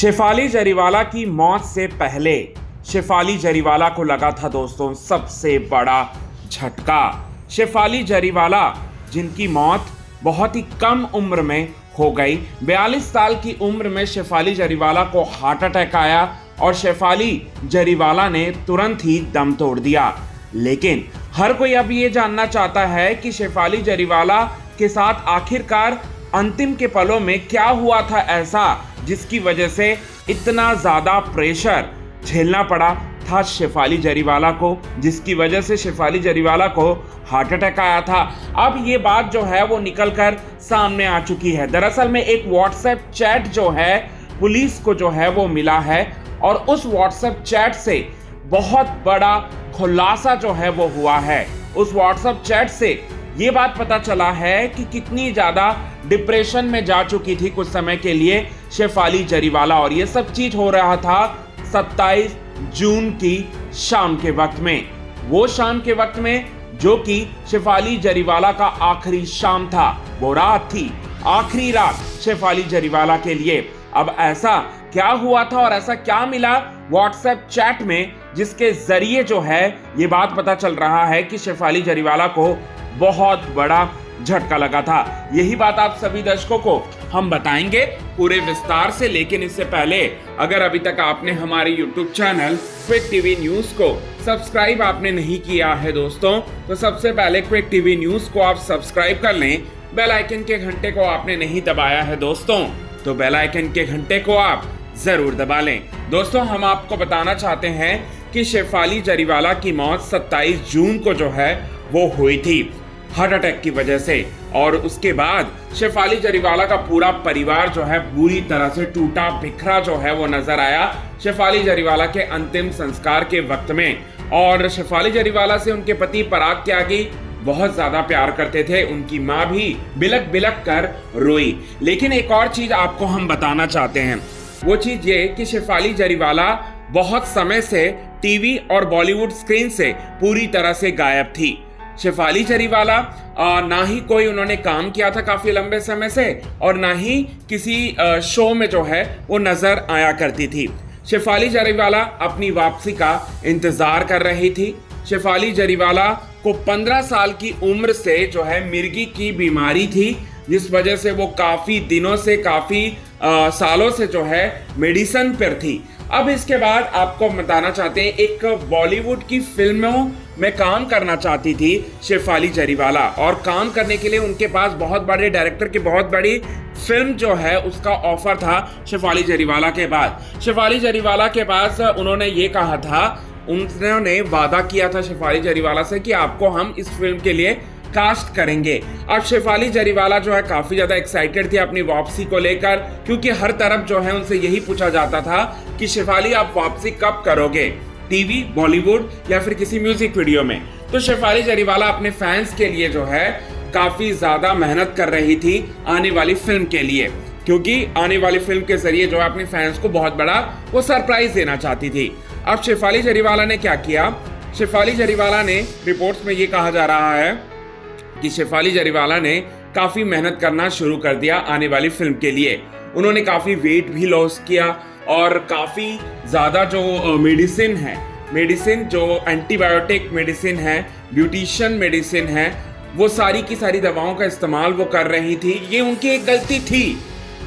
शेफाली जरीवाला की मौत से पहले शेफाली जरीवाला को लगा था दोस्तों सबसे बड़ा झटका। शेफाली जरीवाला जिनकी मौत बहुत ही कम उम्र में हो गई। 42 साल की उम्र में शेफाली जरीवाला को हार्ट अटैक आया और शेफाली जरीवाला ने तुरंत ही दम तोड़ दिया। लेकिन हर कोई अब ये जानना चाहता है कि शेफाली जरीवाला के साथ आखिरकार अंतिम के पलों में क्या हुआ था ऐसा जिसकी वजह से इतना ज़्यादा प्रेशर झेलना पड़ा था शेफाली जरीवाला को, जिसकी वजह से शेफाली जरीवाला को हार्ट अटैक आया था। अब ये बात जो है वो निकलकर सामने आ चुकी है। दरअसल में एक व्हाट्सएप चैट जो है पुलिस को जो है वो मिला है और उस व्हाट्सएप चैट से बहुत बड़ा खुलासा जो है वो हुआ है। उस व्हाट्सएप चैट से ये बात पता चला है कि कितनी ज़्यादा डिप्रेशन में जा चुकी थी कुछ समय के लिए शेफाली जरीवाला, और ये सब चीज़ हो रहा था 27 जून की शाम के वक्त में। वो शाम के वक्त में जो कि शेफाली जरीवाला का आखिरी शाम था, वो रात थी, आखिरी रात शेफाली जरीवाला के लिए। अब ऐसा क्या हुआ था और ऐसा क्या मिला व्हाट्सएप चैट में जिसके जरिए जो है ये बात पता चल रहा है कि शेफाली जरीवाला को बहुत बड़ा झटका लगा था। यही बात आप सभी दर्शकों को हम बताएंगे पूरे विस्तार से। लेकिन इससे पहले अगर अभी तक आपने हमारे YouTube channel quick TV news को सब्सक्राइब आपने नहीं किया है दोस्तों, तो सबसे पहले क्विक टीवी न्यूज को आप सब्सक्राइब कर लें। बेल आइकन के घंटे को आपने नहीं दबाया है दोस्तों, तो बेल आइकन के घंटे को आप जरूर दबा लें। दोस्तों हम आपको बताना चाहते हैं कि शेफाली जरीवाला की मौत 27 जून को जो है वो हुई थी हार्ट अटैक की वजह से, और उसके बाद शेफाली जरीवाला का पूरा परिवार जो है बुरी तरह से टूटा बिखरा जो है वो नजर आया शेफाली जरीवाला के अंतिम संस्कार के वक्त में। और शेफाली जरीवाला से उनके पति पराग त्यागी बहुत ज्यादा प्यार करते थे। उनकी माँ भी बिलक बिलक कर रोई। लेकिन एक और चीज आपको हम बताना चाहते हैं, वो चीज ये कि शेफाली जरीवाला बहुत समय से टीवी और बॉलीवुड स्क्रीन से पूरी तरह से गायब थी। शेफाली जरीवाला ना ही कोई उन्होंने काम किया था काफी लंबे समय से, और ना ही किसी शो में जो है वो नजर आया करती थी। शेफाली जरीवाला अपनी वापसी का इंतजार कर रही थी। शेफाली जरीवाला को 15 साल की उम्र से जो है मिर्गी की बीमारी थी, जिस वजह से वो काफी दिनों से काफी सालों से जो है मेडिसिन पर थी। अब इसके बाद आपको बताना चाहते हैं, एक बॉलीवुड की फिल्मों में काम करना चाहती थी शेफाली जरीवाला, और काम करने के लिए उनके पास बहुत बड़े डायरेक्टर की बहुत बड़ी फिल्म जो है उसका ऑफर था शेफाली जरीवाला के बाद। शेफाली जरीवाला के पास उन्होंने ये कहा था, उन्होंने वादा किया था शेफाली जरीवाला से कि आपको हम इस फिल्म के लिए कास्ट करेंगे। अब शेफाली जरीवाला जो है काफी ज्यादा एक्साइटेड थी अपनी वापसी को लेकर, क्योंकि हर तरफ जो है उनसे यही पूछा जाता था कि शेफाली आप वापसी कब करोगे, टीवी, बॉलीवुड या फिर किसी म्यूजिक वीडियो में। तो शेफाली जरीवाला अपने फैंस के लिए जो है काफी ज्यादा मेहनत कर रही थी आने वाली फिल्म के लिए, क्योंकि आने वाली फिल्म के जरिए जो है अपने फैंस को बहुत बड़ा वो सरप्राइज देना चाहती थी। अब शेफाली जरीवाला ने क्या किया, शेफाली जरीवाला ने रिपोर्ट्स में ये कहा जा रहा है कि शेफाली जरीवाला ने काफी मेहनत करना शुरू कर दिया आने वाली फिल्म के लिए। उन्होंने काफी वेट भी लॉस किया और काफी ज्यादा जो मेडिसिन जो एंटीबायोटिक मेडिसिन है, ब्यूटिशियन मेडिसिन है, वो सारी की सारी दवाओं का इस्तेमाल वो कर रही थी। ये उनकी एक गलती थी।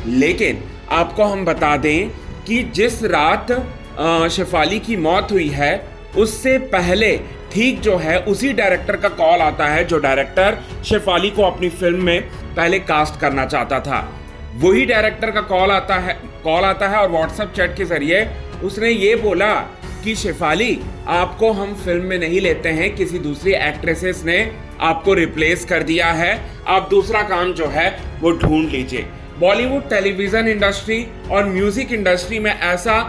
लेकिन आपको हम बता दें कि जिस रात शेफाली की मौत हुई है उससे पहले ठीक जो है उसी डायरेक्टर का कॉल आता है जो डायरेक्टर शेफाली को अपनी फिल्म में पहले कास्ट करना चाहता था। वही डायरेक्टर का कॉल आता है और व्हाट्सएप चैट के जरिए उसने ये बोला कि शेफाली आपको हम फिल्म में नहीं लेते हैं, किसी दूसरी एक्ट्रेसेस ने आपको रिप्लेस कर दिया है, आप दूसरा काम जो है वो ढूंढ लीजिए। बॉलीवुड, टेलीविजन इंडस्ट्री और म्यूजिक इंडस्ट्री में ऐसा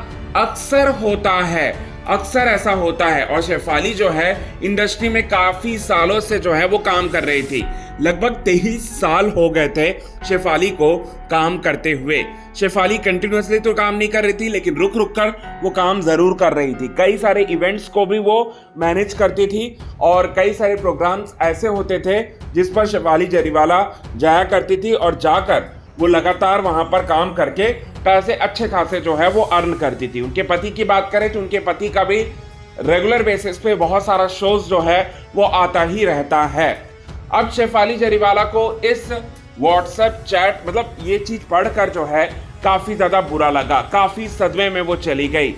अक्सर ऐसा होता है और शेफाली जो है इंडस्ट्री में काफी सालों से जो है वो काम कर रही थी। लगभग 23 साल हो गए थे शेफाली को काम करते हुए। शेफाली कंटिन्यूअसली तो काम नहीं कर रही थी, लेकिन रुक रुक कर वो काम जरूर कर रही थी। कई सारे इवेंट्स को भी वो मैनेज करती थी और कई सारे प्रोग्राम्स ऐसे होते थे जिस पर शेफाली जरीवाला जाया करती थी और जाकर वो लगातार वहां पर काम करके पैसे अच्छे खासे जो है वो अर्न करती थी। उनके पति की बात करें तो उनके पति का भी रेगुलर बेसिस पे बहुत सारा शोज जो है वो आता ही रहता है। अब शेफाली जरीवाला को इस व्हाट्सएप चैट मतलब ये चीज पढ़कर जो है काफी ज्यादा बुरा लगा, काफी सदमे में वो चली गई।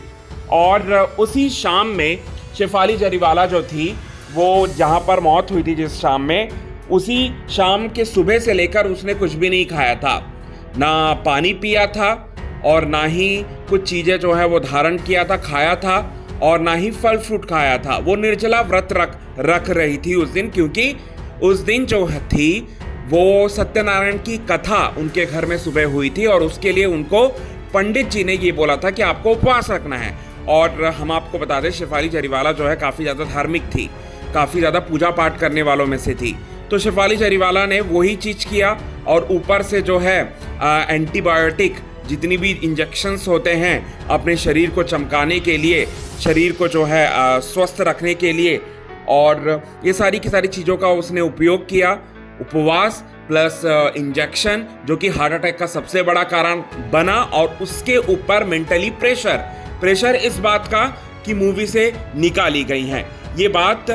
और उसी शाम में शेफाली जरीवाला जो थी वो जहाँ पर मौत हुई थी जिस शाम में, उसी शाम के सुबह से लेकर उसने कुछ भी नहीं खाया था, ना पानी पिया था और ना ही कुछ चीज़ें जो है वो धारण किया था, खाया था, और ना ही फल फ्रूट खाया था। वो निर्जला व्रत रख रही थी उस दिन, क्योंकि उस दिन जो थी वो सत्यनारायण की कथा उनके घर में सुबह हुई थी और उसके लिए उनको पंडित जी ने ये बोला था कि आपको उपवास रखना है। और हम आपको बता दें शेफाली जरीवाला जो है काफ़ी ज़्यादा धार्मिक थी, काफ़ी ज़्यादा पूजा पाठ करने वालों में से थी। तो शेफाली जरीवाला ने वही चीज़ किया और ऊपर से जो है एंटीबायोटिक जितनी भी इंजेक्शंस होते हैं अपने शरीर को चमकाने के लिए, शरीर को जो है स्वस्थ रखने के लिए, और ये सारी की सारी चीज़ों का उसने उपयोग किया। उपवास प्लस इंजेक्शन जो कि हार्ट अटैक का सबसे बड़ा कारण बना, और उसके ऊपर मेंटली प्रेशर इस बात का कि मूवी से निकाली गई हैं। ये बात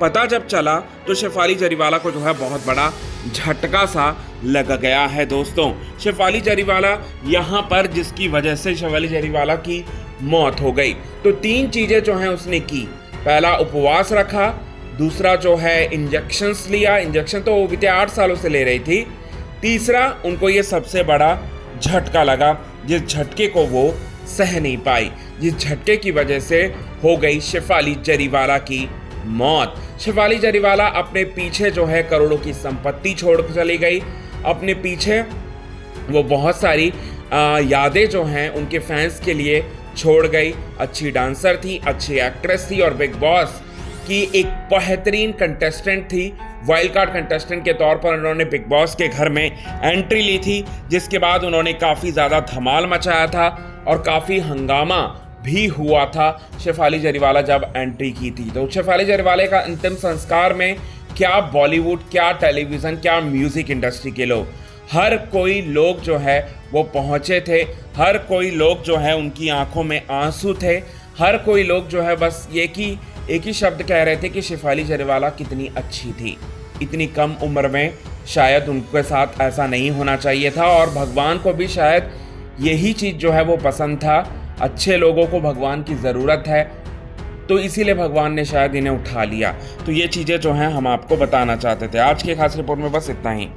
पता जब चला तो शेफाली जरीवाला को जो है बहुत बड़ा झटका सा लग गया है दोस्तों। शेफाली जरीवाला यहाँ पर जिसकी वजह से शेफाली जरीवाला की मौत हो गई, तो 3 चीज़ें जो हैं उसने की। पहला उपवास रखा, दूसरा जो है इंजेक्शंस लिया, इंजेक्शन तो वो बीते 8 सालों से ले रही थी। तीसरा उनको ये सबसे बड़ा झटका लगा, जिस झटके को वो सह नहीं पाई, जिस झटके की वजह से हो गई शेफाली जरीवाला की मौत। शेफाली जरीवाला अपने पीछे जो है करोड़ों की संपत्ति छोड़ चली गई, अपने पीछे वो बहुत सारी यादें जो हैं उनके फैंस के लिए छोड़ गई। अच्छी डांसर थी, अच्छी एक्ट्रेस थी और बिग बॉस की एक बेहतरीन कंटेस्टेंट थी। वाइल्ड कार्ड कंटेस्टेंट के तौर पर उन्होंने बिग बॉस के घर में एंट्री ली थी, जिसके बाद उन्होंने काफ़ी ज़्यादा धमाल मचाया था और काफ़ी हंगामा भी हुआ था शेफाली जरीवाला जब एंट्री की थी। तो शेफाली जरीवाला का अंतिम संस्कार में क्या बॉलीवुड, क्या टेलीविज़न, क्या म्यूज़िक इंडस्ट्री के लोग, हर कोई लोग जो है वो पहुँचे थे। हर कोई लोग जो है उनकी आंखों में आंसू थे। हर कोई लोग जो है बस एक ही शब्द कह रहे थे कि शेफाली जरीवाला कितनी अच्छी थी। इतनी कम उम्र में शायद उनके साथ ऐसा नहीं होना चाहिए था, और भगवान को भी शायद यही चीज़ जो है वो पसंद था। अच्छे लोगों को भगवान की ज़रूरत है, तो इसीलिए भगवान ने शायद इन्हें उठा लिया। तो ये चीज़ें जो हैं हम आपको बताना चाहते थे। आज की खास रिपोर्ट में बस इतना ही।